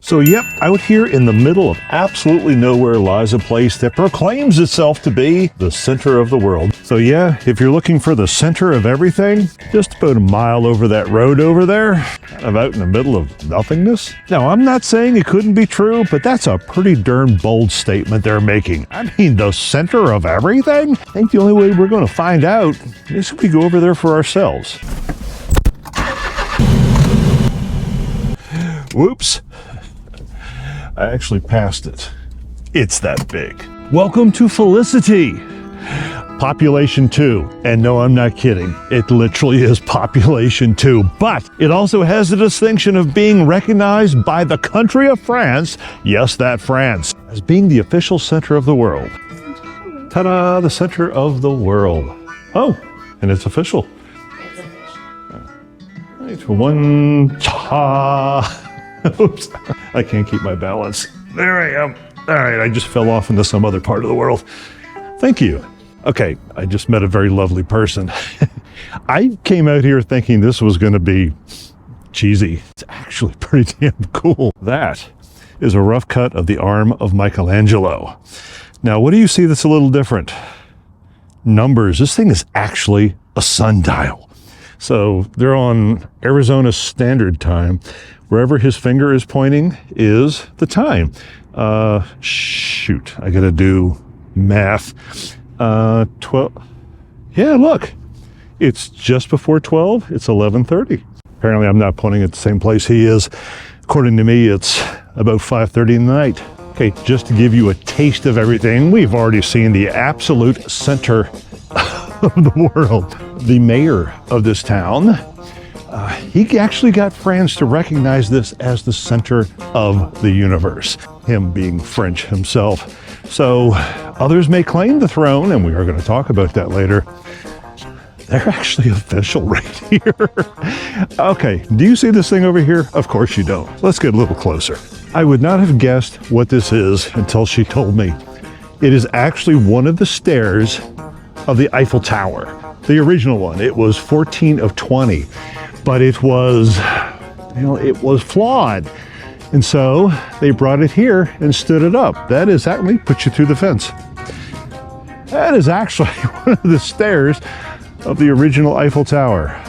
So yep, out here in the middle of absolutely nowhere lies a place that proclaims itself to be the center of the world. So yeah, if you're looking for the center of everything, just about a mile over that road over there, kind of out in the middle of nothingness. Now, I'm not saying it couldn't be true, but that's a pretty darn bold statement they're making. I mean, the center of everything? I think the only way we're going to find out is if we go over there for ourselves. Whoops. I actually passed it. It's that big. Welcome to Felicity. Population 2. And no, I'm not kidding. It literally is population 2. But it also has the distinction of being recognized by the country of France, yes, that France, as being the official center of the world. Ta-da, the center of the world. Oh, and it's official. Right, one, ta. Oops, I can't keep my balance. There I am. All right, I just fell off into some other part of the world. Thank you. Okay, I just met a very lovely person. I came out here thinking this was going to be cheesy. It's actually pretty damn cool. That is a rough cut of the arm of Michelangelo. Now, what do you see that's a little different? Numbers. This thing is actually a sundial. So they're on Arizona Standard Time. Wherever his finger is pointing is the time. Shoot, I gotta do math. 12. Yeah, look, it's just before 12. It's 11:30. Apparently I'm not pointing at the same place he is. According to me, it's about 5:30 in the night. Okay, just to give you a taste of everything, we've already seen the absolute center of the world. The mayor of this town, he actually got France to recognize this as the center of the universe, him being French himself. So others may claim the throne, and we are going to talk about that later. They're actually official right here. Okay, do you see this thing over here? Of course you don't. Let's get a little closer. I would not have guessed what this is until she told me. It is actually one of the stairs of the Eiffel Tower, the original one. It was 14 of 20. But it was, it was flawed. And so they brought it here and stood it up. That is actually, put you through the fence. That is actually one of the stairs of the original Eiffel Tower.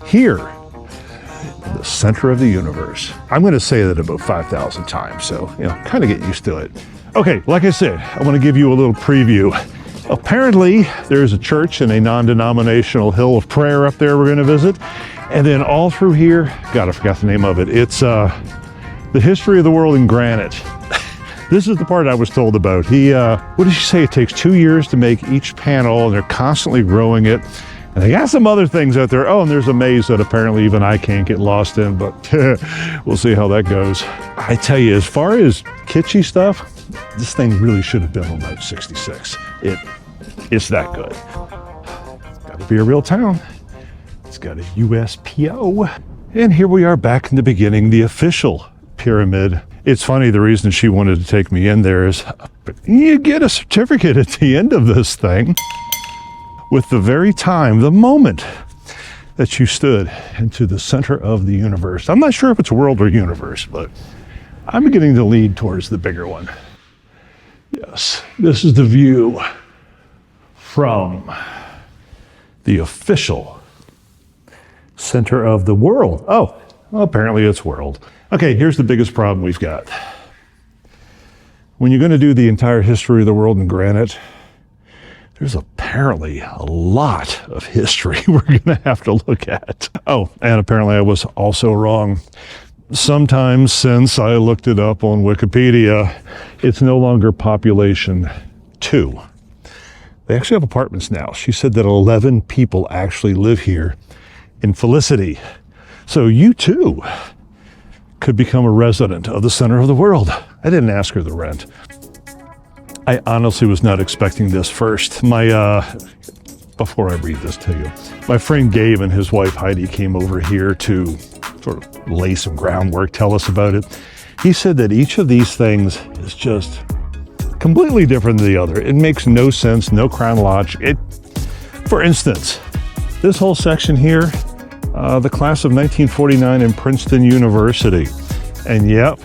Here, in the center of the universe. I'm going to say that about 5,000 times, so, kind of get used to it. Okay, like I said, I want to give you a little preview. Apparently, there's a church and a non-denominational hill of prayer up there we're going to visit. And then all through here, God, I forgot the name of it. It's the history of the world in granite. This is the part I was told about. What did she say? It takes 2 years to make each panel, and they're constantly growing it. And they got some other things out there. Oh, and there's a maze that apparently even I can't get lost in, but we'll see how that goes. I tell you, as far as kitschy stuff, this thing really should have been on Route 66. It's that good. It's got to be a real town. It's got a USPO. And here we are back in the beginning, the official pyramid. It's funny, the reason she wanted to take me in there is you get a certificate at the end of this thing with the very time, the moment that you stood into the center of the universe. I'm not sure if it's world or universe, but I'm beginning to lead towards the bigger one. Yes, this is the view from the official center of the world. Oh, well, apparently it's world. Okay, here's the biggest problem we've got. When you're going to do the entire history of the world in granite, there's apparently a lot of history we're going to have to look at. Oh, and apparently I was also wrong. Sometime since I looked it up on Wikipedia, it's no longer population 2. They actually have apartments now. She said that 11 people actually live here in Felicity. So you too could become a resident of the center of the world. I didn't ask her the rent. I honestly was not expecting this first. Before I read this to you, my friend Gabe and his wife Heidi came over here to sort of lay some groundwork, tell us about it. He said that each of these things is just completely different than the other. It makes no sense, no chronology. For instance, this whole section here, the class of 1949 in Princeton University. And yep,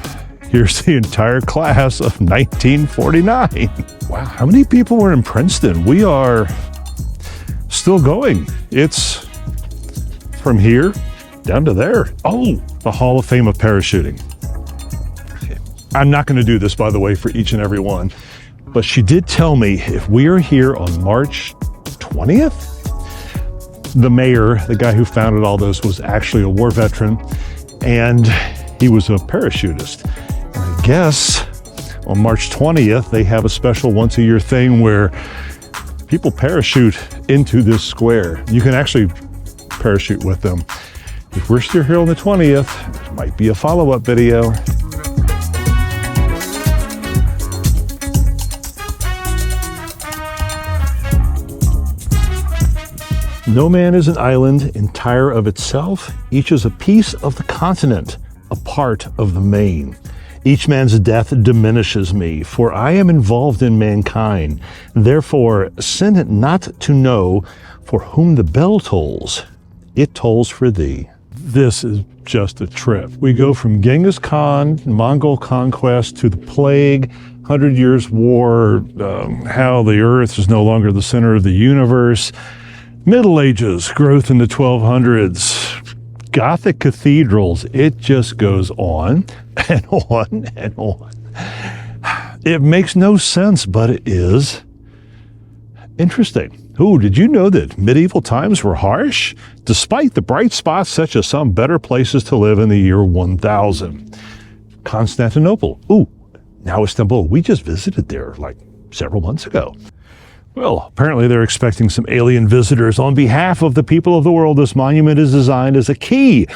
Here's the entire class of 1949. Wow, how many people were in Princeton? We are still going. It's from here down to there. Oh, the Hall of Fame of parachuting. I'm not going to do this, by the way, for each and every one, but she did tell me if we are here on March 20th, the mayor, the guy who founded all this, was actually a war veteran, and he was a parachutist. And I guess on March 20th, they have a special once-a-year thing where people parachute into this square. You can actually parachute with them. If we're still here on the 20th, there might be a follow-up video. No man is an island entire of itself. Each is a piece of the continent, a part of the main. Each man's death diminishes me, for I am involved in mankind. Therefore, sin it not to know for whom the bell tolls. It tolls for thee. This is just a trip. We go from Genghis Khan, Mongol conquest, to the plague, 100 Years' War, how the earth is no longer the center of the universe, Middle Ages, growth in the 1200s, Gothic cathedrals. It just goes on and on and on. It makes no sense, but it is interesting. Ooh, did you know that medieval times were harsh? Despite the bright spots such as some better places to live in the year 1000. Constantinople. Ooh, now Istanbul. We just visited there like several months ago. Well, apparently they're expecting some alien visitors. On behalf of the people of the world, this monument is designed as a key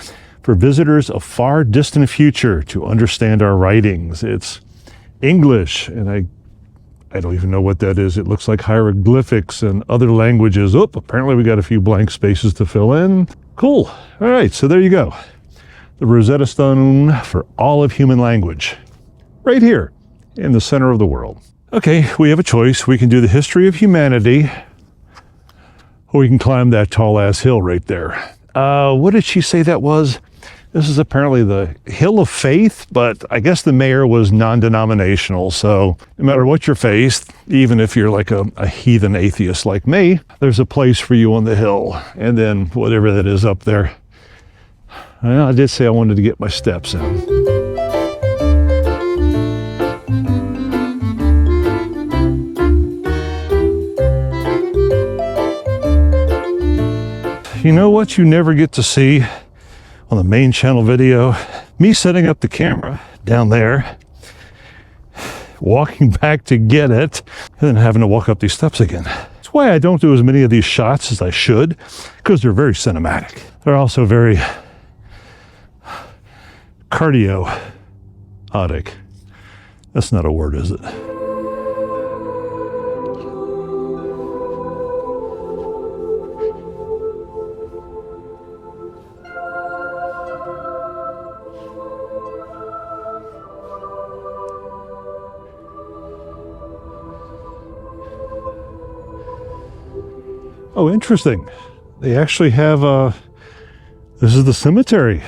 for visitors of far distant future to understand our writings. It's English, and I don't even know what that is. It looks like hieroglyphics and other languages. Oh, apparently we got a few blank spaces to fill in. Cool. All right, so there you go. The Rosetta Stone for all of human language. Right here in the center of the world. Okay, we have a choice. We can do the history of humanity, or we can climb that tall-ass hill right there. What did she say that was? This is apparently the Hill of Faith, but I guess the mayor was non-denominational, so no matter what your faith, even if you're like a heathen atheist like me, there's a place for you on the hill, and then whatever that is up there. Well, I did say I wanted to get my steps in. You know what you never get to see on the main channel video? Me setting up the camera down there, walking back to get it, and then having to walk up these steps again. That's why I don't do as many of these shots as I should, because they're very cinematic. They're also very cardio-otic. That's not a word, is it? Oh, interesting. They actually have this is the cemetery.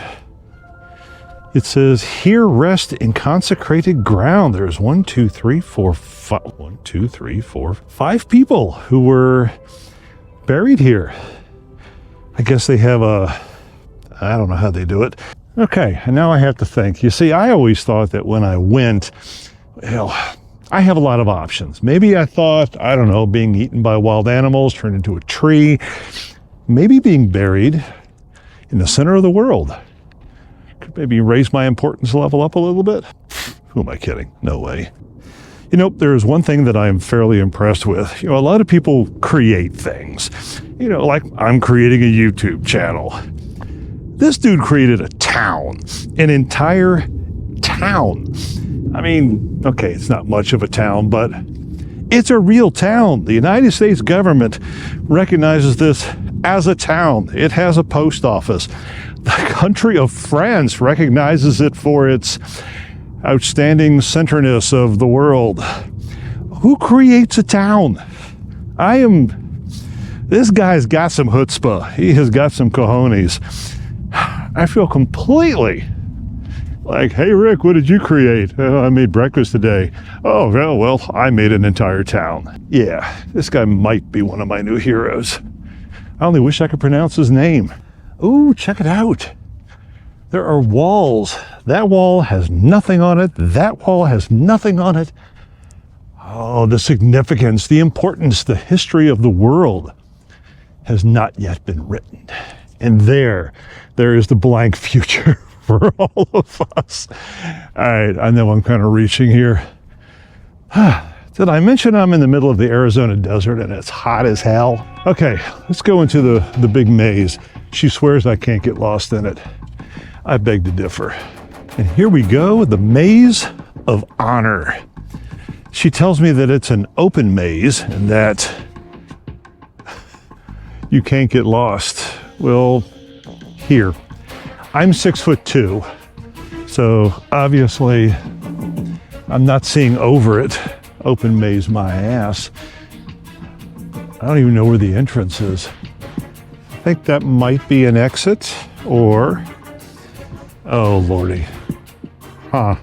It says, here rest in consecrated ground. There's 5 people who were buried here. I guess they have I don't know how they do it. Okay, and now I have to think. You see, I always thought that when I went, well, I have a lot of options. Maybe I thought, I don't know, being eaten by wild animals, turned into a tree, maybe being buried in the center of the world. Could maybe raise my importance level up a little bit. Who am I kidding? No way. You know, there's one thing that I'm fairly impressed with. You know, a lot of people create things. You know, like I'm creating a YouTube channel. This dude created a town, an entire town. I mean, okay, it's not much of a town, but it's a real town. The United States government recognizes this as a town. It has a post office. The country of France recognizes it for its outstanding centerness of the world. Who creates a town? This guy's got some chutzpah. He has got some cojones. I feel completely Like, hey, Rick, what did you create? I made breakfast today. Oh, well, I made an entire town. Yeah, this guy might be one of my new heroes. I only wish I could pronounce his name. Ooh, check it out. There are walls. That wall has nothing on it. That wall has nothing on it. Oh, the significance, the importance, the history of the world has not yet been written. And there is the blank future for all of us. All right, I know I'm kind of reaching here. Did I mention I'm in the middle of the Arizona desert and it's hot as hell? Okay, let's go into the big maze. She swears I can't get lost in it. I beg to differ. And here we go, the Maze of Honor. She tells me that it's an open maze and that you can't get lost. Well, here. I'm 6'2", so obviously I'm not seeing over it. Open maze my ass. I don't even know where the entrance is. I think that might be an exit or, oh lordy, huh.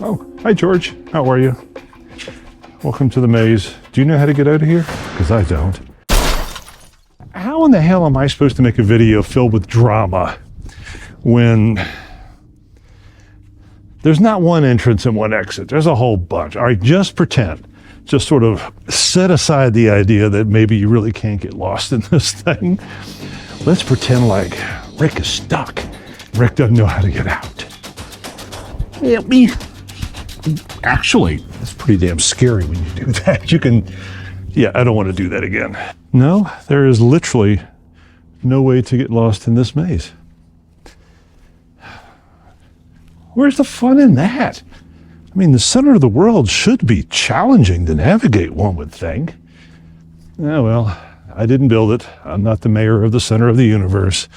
Oh, hi George, how are you? Welcome to the maze. Do you know how to get out of here? Because I don't. How in the hell am I supposed to make a video filled with drama when there's not one entrance and one exit? There's a whole bunch. All right, just pretend. Just sort of set aside the idea that maybe you really can't get lost in this thing. Let's pretend like Rick is stuck. Rick doesn't know how to get out. Help me. Actually, it's pretty damn scary when you do that. You can, yeah, I don't want to do that again. No, there is literally no way to get lost in this maze. Where's the fun in that? I mean, the center of the world should be challenging to navigate, one would think. Oh, well, I didn't build it. I'm not the mayor of the center of the universe.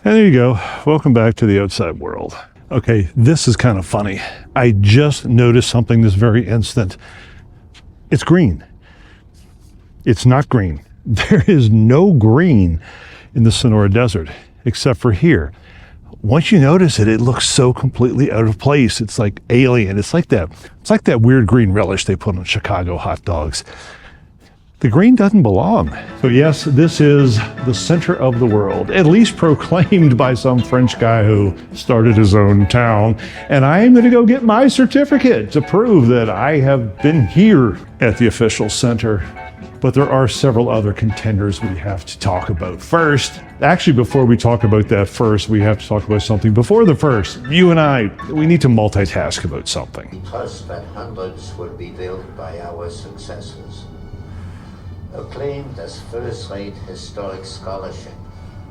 And there you go. Welcome back to the outside world. Okay, this is kind of funny. I just noticed something this very instant. It's green. It's not green. There is no green in the Sonora Desert, except for here. Once you notice it, it looks so completely out of place. It's like alien. It's like that weird green relish they put on Chicago hot dogs. The green doesn't belong. So yes, this is the center of the world, at least proclaimed by some French guy who started his own town. And I am going to go get my certificate to prove that I have been here at the official center. But there are several other contenders we have to talk about first. Actually, before we talk about that first, we have to talk about something before the first. You and I, we need to multitask about something. We trust that hundreds will be built by our successors. Acclaimed as first-rate historic scholarship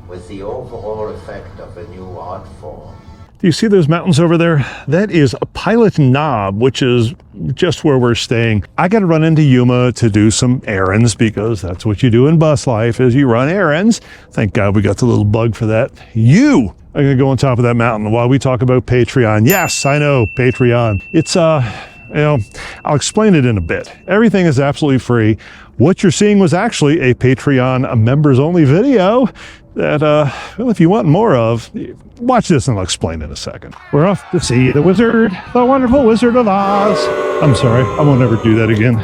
with the overall effect of a new art form. Do you see those mountains over there? That is a Pilot Knob, which is just where we're staying. I got to run into Yuma to do some errands because that's what you do in bus life is you run errands. Thank God we got the little bug for that. You are going to go on top of that mountain while we talk about Patreon. Yes, I know, Patreon. It's, I'll explain it in a bit. Everything is absolutely free. What you're seeing was actually a Patreon members-only video that, well, if you want more of, watch this and I'll explain in a second. We're off to see the wizard, the wonderful Wizard of Oz. I'm sorry, I won't ever do that again.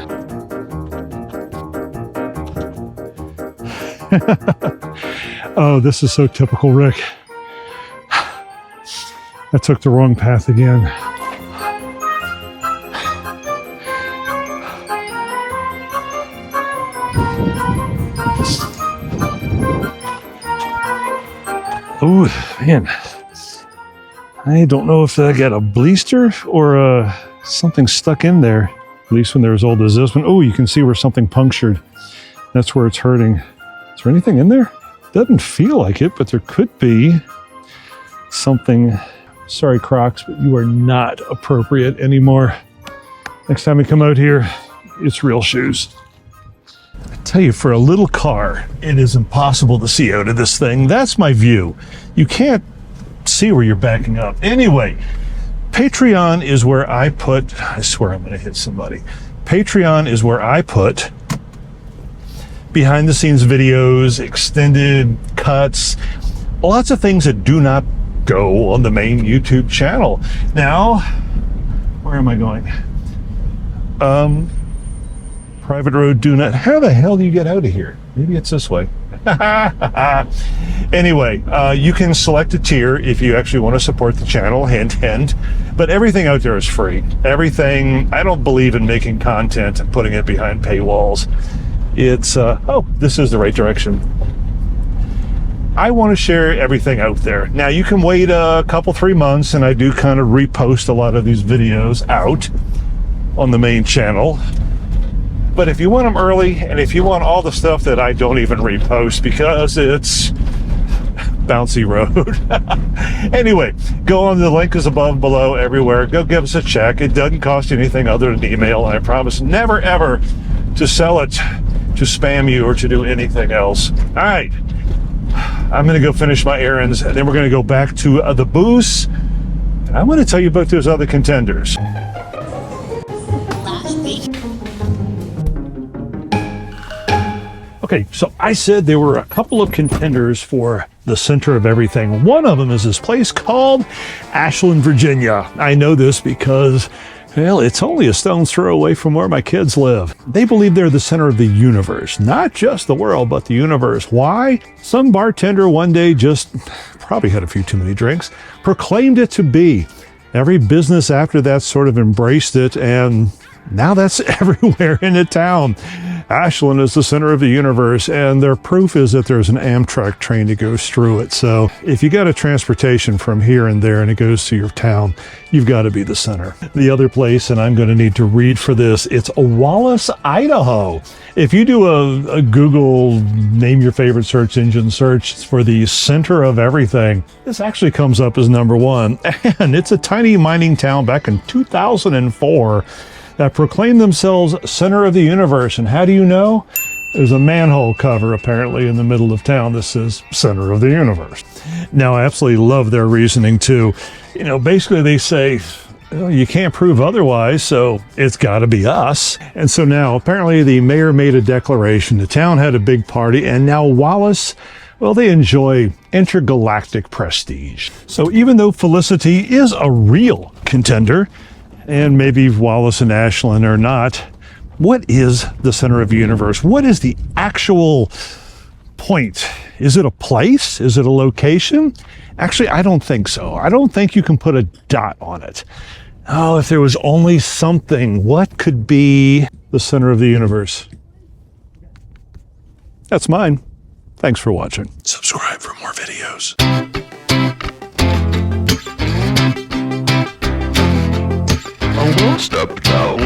Oh, this is so typical Rick. I took the wrong path again. Oh, man. I don't know if I got a blister or something stuck in there, at least when they're as old as this one. Oh, you can see where something punctured. That's where it's hurting. Is there anything in there? Doesn't feel like it, but there could be something. Sorry, Crocs, but you are not appropriate anymore. Next time we come out here, it's real shoes. I tell you, for a little car, it is impossible to see out of this thing. That's my view. You can't see where you're backing up. Anyway, Patreon is where I put, I swear I'm going to hit somebody. Patreon is where I put behind the scenes videos, extended cuts, lots of things that do not go on the main YouTube channel. Now, where am I going? Private road, do not. How the hell do you get out of here? Maybe it's this way. Anyway, you can select a tier if you actually want to support the channel, hint, hint. But everything out there is free. Everything, I don't believe in making content and putting it behind paywalls. It's, oh, this is the right direction. I want to share everything out there. Now, you can wait a couple, 3 months, and I do kind of repost a lot of these videos out on the main channel. But if you want them early, and if you want all the stuff that I don't even repost because it's bouncy road. Anyway, go on, the link is above, below, everywhere. Go give us a check. It doesn't cost you anything other than email, and I promise never, ever to sell it, to spam you, or to do anything else. All right, I'm going to go finish my errands, and then we're going to go back to the booth, and I'm going to tell you about those other contenders. Okay, so I said there were a couple of contenders for the center of everything. One of them is this place called Ashland, Virginia. I know this because, well, it's only a stone's throw away from where my kids live. They believe they're the center of the universe, not just the world, but the universe. Why? Some bartender one day just probably had a few too many drinks, proclaimed it to be. Every business after that sort of embraced it, and now that's everywhere in the town. Ashland is the center of the universe, and their proof is that there's an Amtrak train that goes through it. So if you got a transportation from here and there and it goes to your town, you've got to be the center. The other place, and I'm going to need to read for this, it's Wallace, Idaho. If you do a Google name your favorite search engine search for the center of everything, this actually comes up as #1. And it's a tiny mining town back in 2004 that proclaim themselves center of the universe. And how do you know? There's a manhole cover apparently in the middle of town that says center of the universe. Now, I absolutely love their reasoning too. You know, basically they say, well, you can't prove otherwise, so it's got to be us. And so now apparently the mayor made a declaration, the town had a big party, and now Wallace, well, they enjoy intergalactic prestige. So even though Felicity is a real contender, and maybe Wallace and Ashland are not, what is the center of the universe? What is the actual point? Is it a place? Is it a location? Actually, I don't think so. I don't think you can put a dot on it. Oh, if there was only something, what could be the center of the universe? That's mine. Thanks for watching. Subscribe for more videos. Step down.